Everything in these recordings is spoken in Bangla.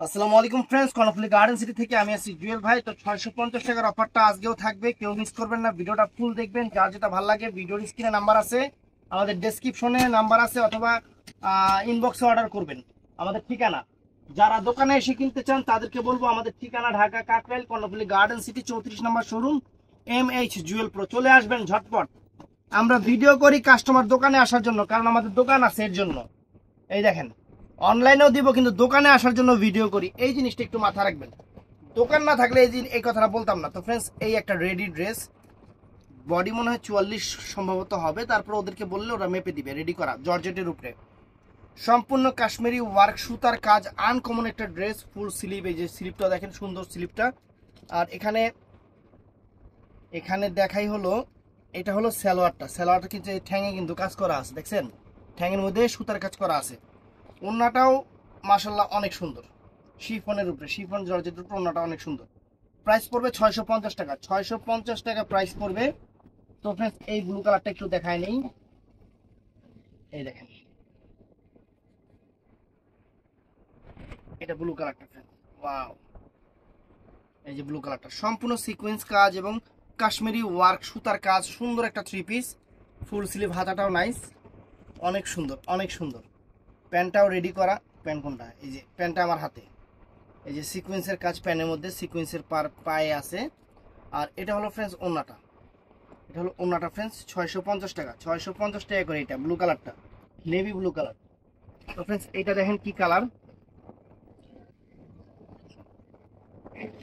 আসসালামু আলাইকুম ফ্রেন্ডস, কর্ণফুলি গার্ডেন সিটি থেকে আমি আছি জুয়েল ভাই। তো 650 টাকার অফারটা আজকেও থাকবে, কেউ মিস করবেন না। ভিডিওটা ফুল দেখবেন, যার যেটা ভালো লাগে ভিডিওর স্ক্রিনে নাম্বার আছে, আমাদের ডেসক্রিপশনে নাম্বার আছে, অথবা ইনবক্সে অর্ডার করবেন। আমাদের ঠিকানা, যারা দোকানে এসে কিনতে চান তাদেরকে বলবো, আমাদের ঠিকানা ঢাকা কাকরাইল কর্ণফুলি গার্ডেন সিটি 34 নম্বর শোরুম, MH জুয়েল প্রো। চলে আসবেন ঝটপট। আমরা ভিডিও করি কাস্টমার দোকানে আসার জন্য, কারণ আমাদের দোকান আছে এর জন্য। এই দেখেন, অনলাইনেও দিব, কিন্তু দোকানে আসার জন্য ভিডিও করি। এই জিনিসটা একটু মাথা রাখবেন, দোকান না থাকলে এই কথাটা বলতাম না। তো ফ্রেন্ডস, এই একটা রেডি ড্রেস, বডি মনে হয় 44 সম্ভবত হবে, তারপর ওদেরকে বললে ওরা মেপে দিবে। রেডি করা জর্জেটের উপরে, সম্পূর্ণ কাশ্মীরি ওয়ার্ক, সুতার কাজ, আনকমন একটা ড্রেস। ফুল স্লিভ, এই যে স্লিভটা দেখেন, সুন্দর স্লিভটা। আর এখানে এখানে দেখাই হলো, এটা হলো সালোয়ারটা কিন্তু এই ঠ্যাঙে কিন্তু কাজ করা আছে, দেখছেন? ঠ্যাঙের মধ্যে সুতার কাজ করা আছে। ওড়নাটাও মাশাল্লাহ অনেক সুন্দর, শিফনের উপরে, শিফন জর্জেটের উপরে ওড়নাটা অনেক সুন্দর। প্রাইস পড়বে 650 টাকা, 650 টাকা প্রাইস পড়বে। তো ফ্রেন্ডস, এই ব্লু কালারটা একটু দেখায় নেই। এই দেখেন, এটা ব্লু কালারটা ফ্রেন্ডস, ওয়াও! এই যে ব্লু কালারটা সম্পূর্ণ সিকোয়েন্স কাজ এবং কাশ্মীরি ওয়ার্ক, সুতার কাজ, সুন্দর একটা থ্রি পিস। ফুল স্লিভ, হাতাটাও নাইস, অনেক সুন্দর, অনেক সুন্দর। প্যান্টটাও রেডি করা। প্যান্ট কোনটা? এই যে প্যান্টটা আমার হাতে, এই যে সিকোয়েন্সের কাজ, প্যানের মধ্যে সিকোয়েন্সের পায়ে আছে। আর এটা হলো ফ্রেন্ডস ওন্নাটা, এটা হলো ওন্নাটা ফ্রেন্ডস, 650 টাকা, 650 টাকা করে। এটা ব্লু কালারটা, নেভি ব্লু কালার। তো ফ্রেন্ডস, এটা দেখেন কি কালার।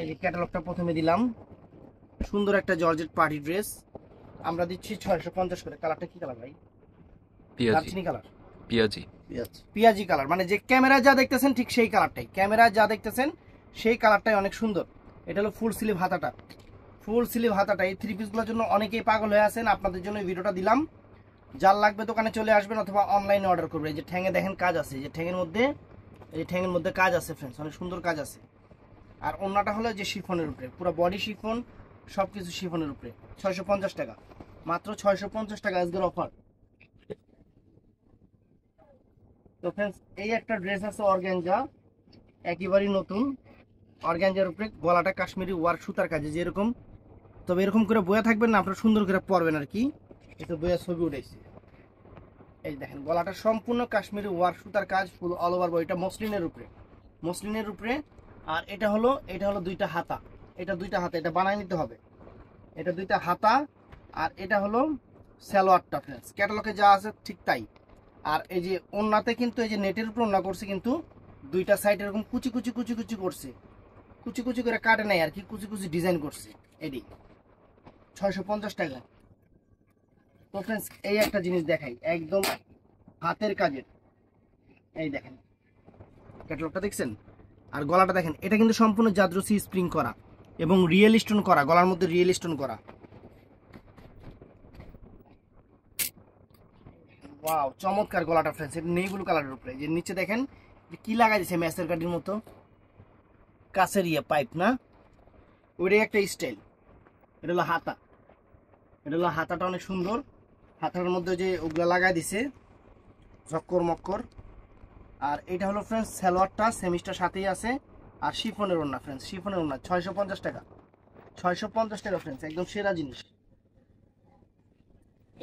এই যে ক্যাটালগটা প্রথমে দিলাম, সুন্দর একটা জর্জেট পার্টি ড্রেস, আমরা দিচ্ছি 650 করে। কালারটা কি কালার ভাই? পিয়াজি দারচিনি কালার, পিয়াজি পিয়াজি কালার, মানে যে ক্যামেরায় যা দেখতেছেন ঠিক সেই কালারটাই, ক্যামেরায় যা দেখতেছেন সেই কালারটাই অনেক সুন্দর। এটা হলো ফুল স্লিভ হাতাটা, ফুল স্লিভ হাতাটা। এই থ্রি পিসগুলোর জন্য অনেকেই পাগল হয়ে আছেন, আপনাদের জন্য এই ভিডিওটা দিলাম। যার লাগবে দোকানে চলে আসবেন, অথবা অনলাইনে অর্ডার করবেন। এই যে ঠ্যাঙে দেখেন কাজ আছে, এই যে ঠ্যাঙের মধ্যে, এই যে ঠ্যাঙের মধ্যে কাজ আছে ফ্রেন্ডস, অনেক সুন্দর কাজ আছে। আর ওন্নাটা হলো যে শিফনের উপরে, পুরো বডি শিফন, সবকিছু শিফনের উপরে। 650 টাকা, মাত্র 650 টাকা আজকের অফার। তো ফ্রেন্ডস, এই একটা ড্রেস আছে অর্গানজা, একেবারেই নতুন। অর্গানজার উপরে গলাটা কাশ্মীরি ওয়ার্ক, সুতার কাজে যেরকম, তবে এরকম করে বয়া থাকবেন না, আপনারা সুন্দর করে পরবেন আর কি। একটু বয়া ছবি উঠেছে। এই দেখেন, গলাটা সম্পূর্ণ কাশ্মীরি ওয়ার্ক, সুতার কাজ, ফুল অল ওভার বডি। এটা মসলিনের উপরে, মসলিনের উপরে। আর এটা হলো দুইটা হাতা, এটা দুইটা হাতা, এটা বানায় নিতে হবে। এটা দুইটা হাতা। আর এটা হলো সালোয়ারটা ফ্রেন্ডস, ক্যাটালগে যা আছে ঠিক তাই। আর এই যে ওন্নাতে কিন্তু, এই যে নেটের উপর ওন্না করছে, কিন্তু দুইটা সাইড এরকম কুচি কুচি কুচি কুচি করছে, কুচি কুচি করে কাটে নাই আর কি, কুচি কুচি ডিজাইন করছে। এটি 650 টাকা। তো ফ্রেন্ডস, এই একটা জিনিস দেখাই, একদম হাতের কাজের। এই দেখেন ক্যাটালগটা দেখছেন, আর গলাটা দেখেন, এটা কিন্তু সম্পূর্ণ জাদ্রসি স্প্রিং করা এবং রিয়েল স্টোন করা, গলার মধ্যে রিয়েল স্টোন করা। ওয়াও, চমৎকার গলাটা ফ্রেন্ডস। এটা নেই ব্লু কালারের উপরে, যে নিচে দেখেন কি লাগাই দিয়েছে, ম্যাসের কাঠির মতো কাছের পাইপ না, ওইটাই একটা স্টাইল। এটা হলো হাতা, এটা হলো হাতাটা অনেক সুন্দর। হাতার মধ্যে যে ওগুলা লাগাই দিছে, চক্কর মক্কর। আর এটা হলো ফ্রেন্ডস সালোয়ারটা, সেমিস্টার সাথেই আছে। আর শিফনের ওড়না ফ্রেন্ডস, শিফনের ওড়না 650 টাকা, 650 টাকা ফ্রেন্ডস, একদম সেরা জিনিস।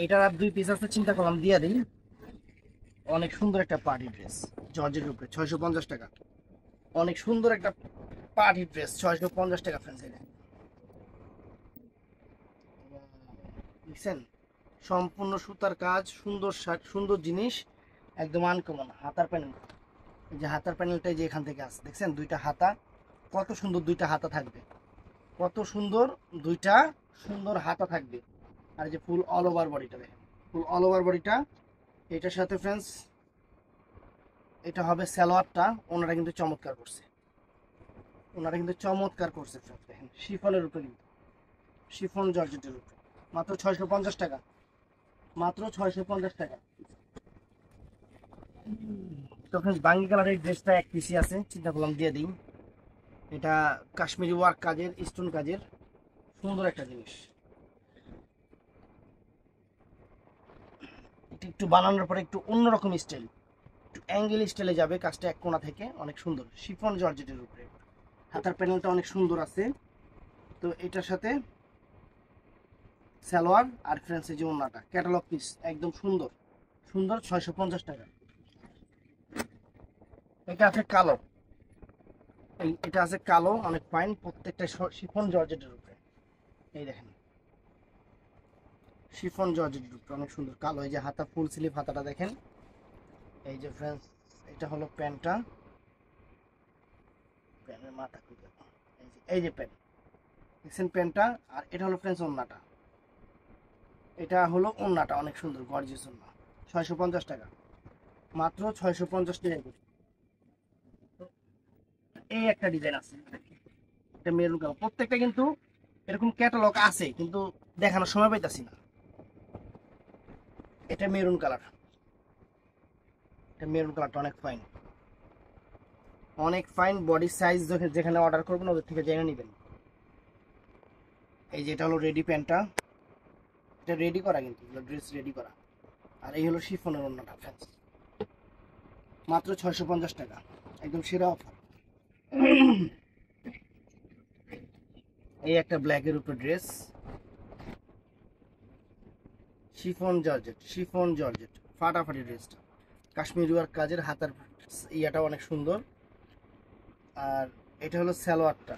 এটার আর দুই পিস আছে, চিন্তা করলাম দিয়ে দিই। অনেক সুন্দর একটা পার্টি ড্রেস, জর্জের উপরে, 650 টাকা। অনেক সুন্দর একটা পার্টি ড্রেস, 650 টাকা ফ্রেন্ডস। দেখছেন, সম্পূর্ণ সুতার কাজ, সুন্দর শার্ট, সুন্দর জিনিস, একদম আনকমন। হাতার প্যানেল, এই যে হাতার প্যানেলটাই যে এখান থেকে আসছে, দেখছেন দুইটা হাতা, কত সুন্দর দুইটা হাতা থাকবে, কত সুন্দর দুইটা সুন্দর হাতা থাকবে। আর এই যে ফুল অল ওভার বডিটা দেখেন, ফুল অল ওভার বডিটা। এটার সাথে ফ্রেন্ডস, এটা হবে সালোয়ারটা। ওনারা কিন্তু চমৎকার করছে, ওনারা কিন্তু চমৎকার করছে ফ্রেন্ডস। দেখেন শিফনের উপরে, কিন্তু শিফন জর্জেটের উপরে, মাত্র 650 টাকা, মাত্র 650 টাকা। তো ফ্রেন্ডস, বাঙ্গি কালারের ড্রেসটা এক পিসি আছে, চিন্তা করলাম দিয়ে দিই। এটা কাশ্মীরি ওয়ার্ক কাজের, স্টোন কাজের, সুন্দর একটা জিনিস। এটা একটু বানানোর পরে একটু অন্যরকম স্টাইল, একটু অ্যাঙ্গেল স্টাইলে যাবে, কাজটা এক কোণা থেকে, অনেক সুন্দর শিফন জর্জেটের উপরে। হাতার প্যানেলটা অনেক সুন্দর আছে। তো এটার সাথে সালোয়ার আর ফ্রেন্ডস যে ওন্নাটা ক্যাটালগ পিস একদম সুন্দর সুন্দর, 650 টাকা। এটা আছে কালো, এটা আছে কালো, অনেক ফাইন, প্রত্যেকটা শিফন জর্জেটের উপরে। এই দেখেন শিফন জর্জেটের উপরে অনেক সুন্দর কালো। এই যে হাতা ফুল স্লিভ হাতাটা দেখেন। এই যে ফ্রেন্ডস এটা হলো প্যান্টটা, প্যান্টের মাথা খুঁজে, এই যে প্যান্ট দেখছেন প্যান্টটা। আর এটা হলো ফ্রেন্ডস ওন্নাটা, এটা হলো ওন্নাটা অনেক সুন্দর গর্জিয়াস ওন্না, 650 টাকা, মাত্র 650 টাকা করে। এই একটা ডিজাইন আছে, এটা মেরুন কালার, প্রত্যেকটা কিন্তু এরকম ক্যাটালগ আছে কিন্তু দেখানোর সময় পাইতাছি না। এটা মেরুন কালার, এটা মেরুন কালারটা অনেক ফাইন, অনেক ফাইন। বডি সাইজ যেখানে অর্ডার করবেন ওদের থেকে জেনে নেবেন। এই যে এটা হলো রেডি প্যান্টটা, এটা রেডি করা, কিন্তু ড্রেস রেডি করা। আর এই হলো শিফনের ওন্নাটা ফ্রেন্ডস, মাত্র 650 টাকা, একদম সেরা অফার। এই একটা ব্ল্যাকের উপর ড্রেস, শিফন জর্জেট ফাটাফাটি ড্রেসটা, কাশ্মীরি ওয়ার্ক কাজের, হাতার ইয়াটা অনেক সুন্দর। আর এটা হলো সালোয়ারটা,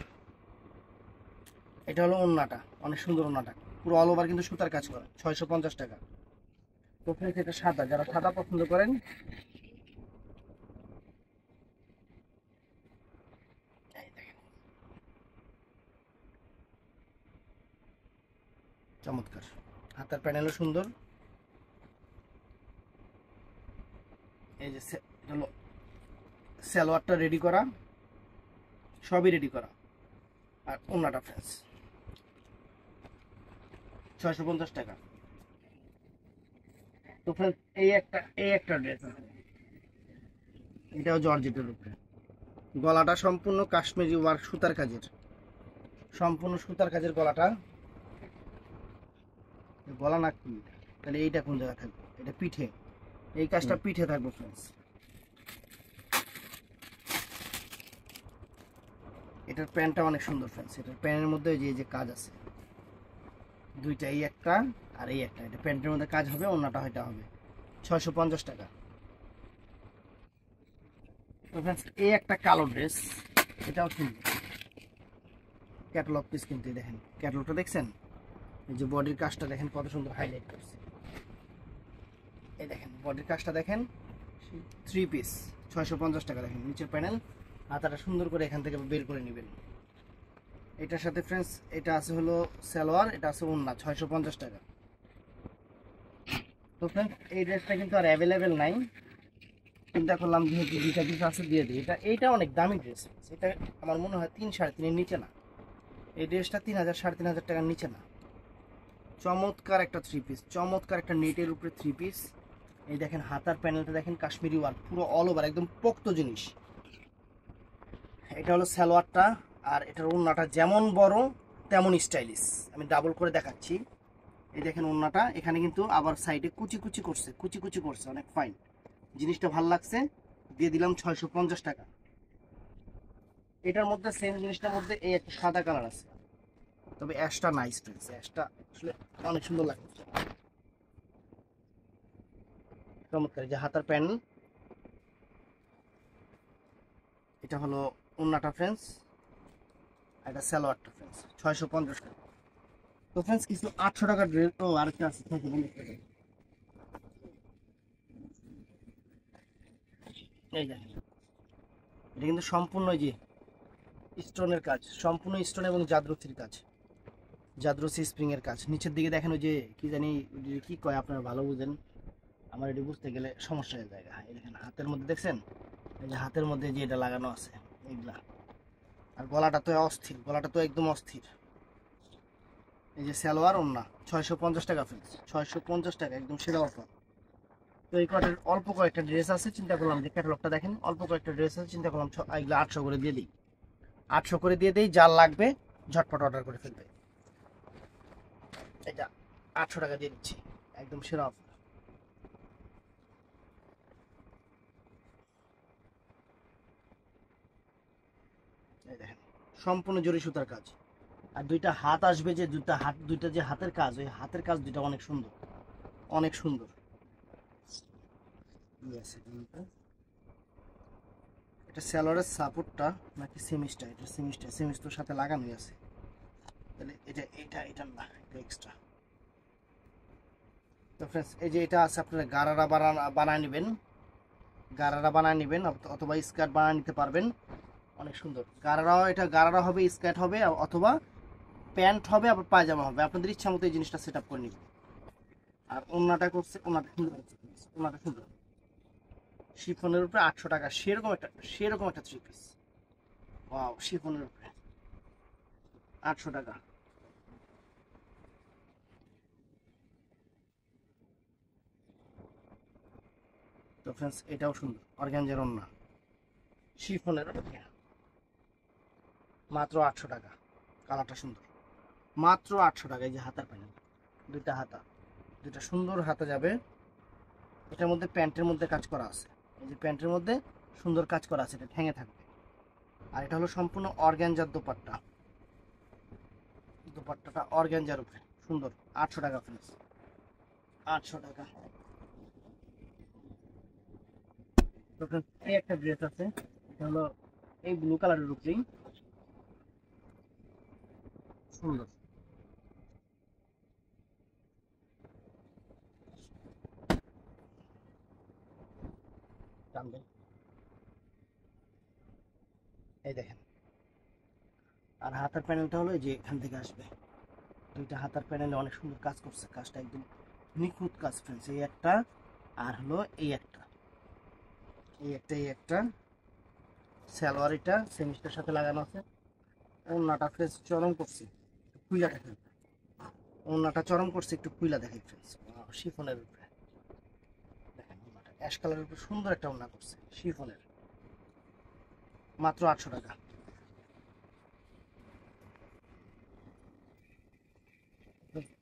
এটা হলো ওন্নাটা, অনেক সুন্দর ওন্নাটা, পুরো অল ওভার কিন্তু সুতার কাজ করা, 650 টাকা। তো ফ্রেন্ডস এটা সাদা, যারা সাদা পছন্দ করেন, চমৎকার, হাতার প্যানেলও সুন্দর। এই যে এটা হলো সালোয়ারটা রেডি করা, সবই রেডি করা। আর ওন্নাটা ফ্রেন্ডস 650 টাকা। তো ফ্রেন্ডস এই একটা ড্রেস আছে, এটাও জর্জেটের উপরে, গলাটা সম্পূর্ণ কাশ্মীরি ওয়ার্ক সুতার কাজের, সম্পূর্ণ সুতার কাজের গলাটা। গলা না কি, তাহলে এইটা কোন জায়গায় থাকবে, এটা পিঠে, এই কাজটা পিঠে থাকবে ফ্রেন্ডস। এটার প্যান্টটা অনেক সুন্দর ফ্রেন্ডস, এটার প্যান্টের মধ্যে যে কাজ আছে দুইটা, এই একটা আর এই একটা, এটা প্যান্টের মধ্যে কাজ হবে, অন্যটা হয়তো হবে 650 টাকা। তো ফ্রেন্ডস এই একটা কালো ড্রেস, এটাও সুন্দর ক্যাটালগ পিস, কিন্তু দেখেন ক্যাটালগটা দেখছেন, এই যে বডির কাজটা দেখেন কত সুন্দর হাইলাইট করছে, এই দেখেন বডির কাজটা দেখেন, 3 পিস 650 টাকা। দেখেন নিচের প্যানেল, হাতাটা সুন্দর করে এখান থেকে বের করে নেবেন। এটার সাথে ফ্রেন্ডস এটা আছে হলো সালোয়ার, এটা আছে ওন্না, 650 টাকা। তো ফ্রেন্ডস এই ড্রেসটা কিন্তু আর অ্যাভেলেবেল নাই, চিন্তা করলাম যেহেতু দুইটা পিস আছে দিয়ে দিই। এইটা অনেক দামি ড্রেস, এটা আমার মনে হয় 3-3.5 নিচে না, এই ড্রেসটা 3000-3.5 টাকার নিচে না। চমৎকার একটা 3 পিস, চমৎকার একটা নেটের উপরে 3 পিস। এই দেখেন হাতার প্যানেলটা দেখেন কাশ্মীরি ওয়ার্ক, পুরো অল ওভার একদম পোক্ত জিনিস। এটা হলো সালোয়ারটা, আর এটার ওন্নাটা যেমন বড় তেমন স্টাইলিশ, আমি ডাবল করে দেখাচ্ছি। এই দেখেন ওন্নাটা, এখানে কিন্তু আবার সাইডে কুচি কুচি করছে, অনেক ফাইন, জিনিসটা ভালো লাগছে, দিয়ে দিলাম 650 টাকা। এটার মধ্যে সেম জিনিসটার মধ্যে এই একটা সাদা কালার আছে, তবে অ্যাশটা নাইস ফ্রেন্ডস, অ্যাশটা আসলে অনেক সুন্দর লাগছে, চমৎকার। যে হাতার প্যানেল, এটা হলো ওন্নাটা ফ্রেন্ডস, এটা সালোয়ারটা ফ্রেন্ডস 650 টাকা। তো ফ্রেন্ডস কিছু 800 টাকার ড্রেস, ও আরেকটা আছে 650 টাকা। এই দেখেন এটা কিন্তু সম্পূর্ণ যে স্টোনের কাজ, সম্পূর্ণ স্টোন এবং জাদ্রসির কাজ, জাদ্রসি স্প্রিং এর কাজ। নিচের দিকে দেখেন ওই যে কি জানি কি কয়, আপনারা ভালো বুঝেন, আমার এটি বুঝতে গেলে সমস্যা হয়ে যায়। এই দেখেন হাতের মধ্যে দেখছেন, এই যে হাতের মধ্যে যে এটা লাগানো আছে এইগুলা। আর গলাটা তো অস্থির, গলাটা তো একদম অস্থির। এই যে সালোয়ার ওন্না 650 টাকা ফ্রেন্ডস, 650 টাকা, একদম সেরা অফার। তো এই কটার অল্প কয়েকটা ড্রেস আছে, চিন্তা করলাম যে ক্যাটালগটা দেখেন, অল্প কয়েকটা ড্রেস আছে, চিন্তা করলাম এগুলো 800 করে দিয়ে দিই, 800 করে দিয়ে দিই, যার লাগবে ঝটপট অর্ডার করে ফেলবে। এটা 800 টাকা দিয়ে দিচ্ছি, একদম সেরা অফার। এই দেখেন সম্পূর্ণ জরি সুতার কাজ। আর দুইটা হাত আসবে, যে দুইটা যে হাতের কাজ, ওই হাতের কাজ দুইটা অনেক সুন্দর, অনেক সুন্দর। এটা স্যালোয়ারের সাপোর্টটা নাকি সেমিসটা? এটা সেমিস্টার সাথে লাগানোই আছে, তাহলে এটা না, এটা এক্সট্রা। তো ফ্রেন্ডস এই যে এটা আছে, আপনারা বানায় নেবেন, অথবা স্কার্ট বানায় নিতে পারবেন, অনেক সুন্দর। গারারা হবে, স্কার্ট হবে, অথবা প্যান্ট হবে, আবার পায়জামা হবে, আপনাদের ইচ্ছা মতো এই জিনিসটা সেট আপ করে নিবেন। আর ওন্নাটা সুন্দর শিফনের উপরে 800 টাকা, সেরকম একটা 3 পিস। ওয়াও, শিফনের উপরে 800 টাকা। তো ফ্রেন্ডস এটাও সুন্দর, অর্গানজার ওন্না, শিফনের উপরে মাত্র 800 টাকা। কালারটা সুন্দর, মাত্র 800 টাকা। এই যে হাতার প্যানেল, দুইটা সুন্দর হাতা যাবে। এটার মধ্যে প্যান্টের মধ্যে কাজ করা আছে, এই যে প্যান্টের মধ্যে সুন্দর কাজ করা আছে, এটা ঠেঙে থাকবে। আর এটা হলো সম্পূর্ণ অর্গানজার দোপাট্টাটা অর্গানজার উপরে সুন্দর, 800 টাকা ফ্রেন্ডস, 800 টাকা। তো ফ্রেন্ডস এই একটা ড্রেস আছে, এটা হলো এই ব্লু কালারের উপরেই সুন্দর। এই দেখেন, আর হাতার প্যানেলটা হলো যে এখান থেকে আসবে, দুইটা হাতার প্যানেলে অনেক সুন্দর কাজ করছে, কাজটা একদম নিখুঁত কাজ ফ্রেন্ডস। এই একটা, আর হলো এই একটা সালোয়ার, এটা সেমিস্টার সাথে লাগানো আছে। ওন্নাটা ফ্রেন্ডস চরম করছে, খুইলা দেখেন, ওন্নাটা চরম করছে, একটু খুইলা দেখেন ফ্রেন্ডস। শিফনের উপরে দেখেন, ওন্নাটা অ্যাশ কালারের উপরে সুন্দর একটা ওন্না করছে শিফনের, মাত্র 800 টাকা।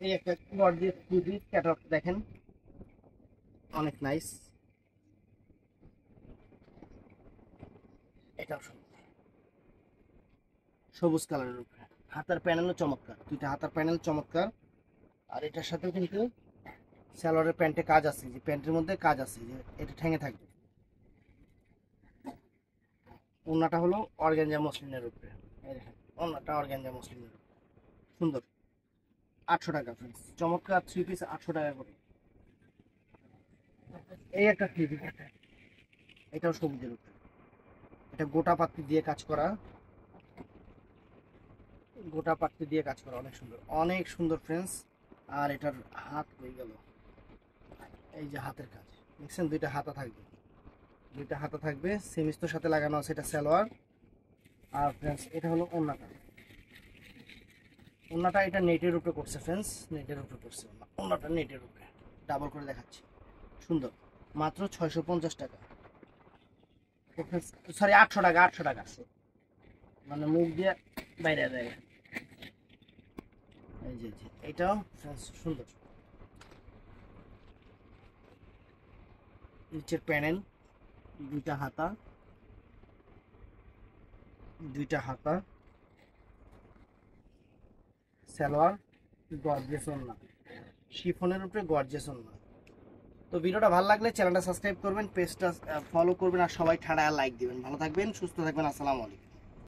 এই একটা গর্জিয়াস টু-পিস ক্যাটালগ দেখেন, অনেক নাইস। এটাও সুন্দর, সবুজ কালারের উপরে, হাতার প্যানেলও চমৎকার, দুইটা হাতার প্যানেল চমৎকার। আর এটার সাথেও কিন্তু সালোয়ারের প্যান্টে কাজ আছে, যে প্যান্টের মধ্যে কাজ আছে, যে এটা ঠেঙে থাকবে। ওন্নাটা হলো অর্গানজা মসলিনের উপরে, এই দেখেন ওন্নাটা অর্গানজা মসলিনের উপরে সুন্দর, 800 টাকা ফ্রেন্ডস। চমৎকার 3 পিস 800 টাকা করে। এই একটা 3 পিস, এটাও সবুজের উপরে, এটা গোটা পাত্তি দিয়ে কাজ করা, অনেক সুন্দর ফ্রেন্ডস। আর এটার হাত হয়ে গেল, এই যে হাতের কাজ দেখছেন, দুইটা হাতা থাকবে, সেমিস্তর সাথে লাগানো আছে, এটা সালোয়ার। আর ফ্রেন্ডস এটা হলো ওন্নাটা এটা নেটের উপরে করছে ফ্রেন্ডস, ওন্নাটা নেটের উপরে, ডাবল করে দেখাচ্ছি, সুন্দর, মাত্র 650 টাকা। সরি 800 টাকা, 800 টাকা, মানে মুখ দিয়ে বাইরে যায়। এই যে এটাও সুন্দর, নিচের প্যানেল, দুইটা হাতা সালোয়ার, গর্জিয়াস ওন্না, শিফনের উপরে গর্জিয়াস ওন্না। তো ভিডিওটা ভালো লাগলে চ্যানেলটা সাবস্ক্রাইব করবেন, পেজটা ফলো করবেন, আর সবাই ঠাড়া লাইক দিবেন। ভালো থাকবেন, সুস্থ থাকবেন, আসসালামু আলাইকুম।